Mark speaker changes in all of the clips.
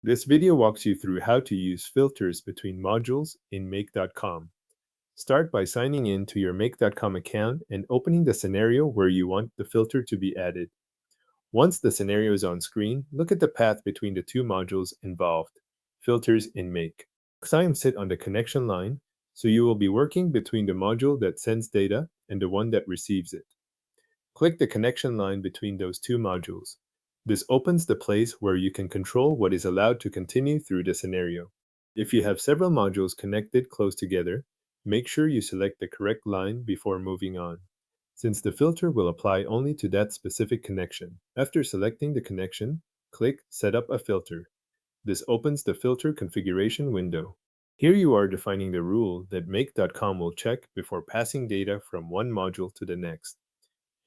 Speaker 1: This video walks you through how to use filters between modules in make.com. Start by signing in to your make.com account and opening the scenario where you want the filter to be added. Once the scenario is on screen, look at the path between the two modules involved, filters in make. Signs sit on the connection line, so you will be working between the module that sends data and the one that receives it. Click the connection line between those two modules. This opens the place where you can control what is allowed to continue through the scenario. If you have several modules connected close together, make sure you select the correct line before moving on, since the filter will apply only to that specific connection. After selecting the connection, click Set up a filter. This opens the filter configuration window. Here you are defining the rule that make.com will check before passing data from one module to the next.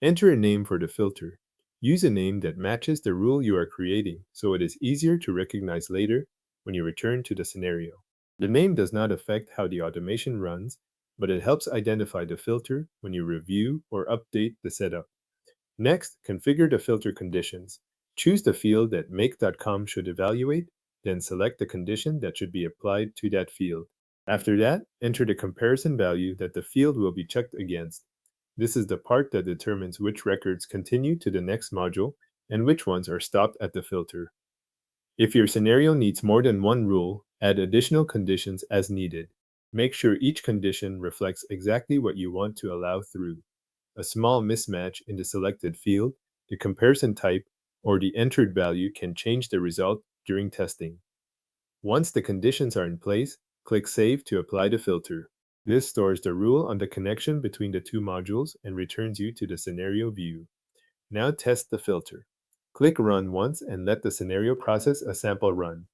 Speaker 1: Enter a name for the filter. Use a name that matches the rule you are creating so it is easier to recognize later when you return to the scenario. The name does not affect how the automation runs, but it helps identify the filter when you review or update the setup. Next, configure the filter conditions. Choose the field that make.com should evaluate, then select the condition that should be applied to that field. After that, enter the comparison value that the field will be checked against. This is the part that determines which records continue to the next module and which ones are stopped at the filter. If your scenario needs more than one rule, add additional conditions as needed. Make sure each condition reflects exactly what you want to allow through. A small mismatch in the selected field, the comparison type, or the entered value can change the result during testing. Once the conditions are in place, click Save to apply the filter. This stores the rule on the connection between the two modules and returns you to the scenario view. Now test the filter. Click Run once and let the scenario process a sample run.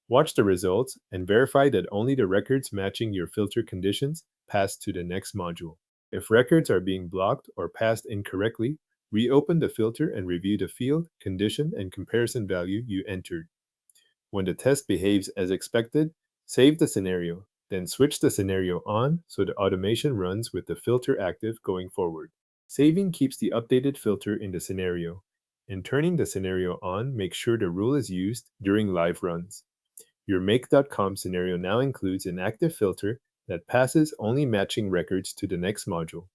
Speaker 1: Watch the results and verify that only the records matching your filter conditions pass to the next module. If records are being blocked or passed incorrectly, reopen the filter and review the field, condition, and comparison value you entered. When the test behaves as expected, save the scenario, then switch the scenario on so the automation runs with the filter active going forward. Saving keeps the updated filter in the scenario, and turning the scenario on makes sure the rule is used during live runs. Your make.com scenario now includes an active filter that passes only matching records to the next module.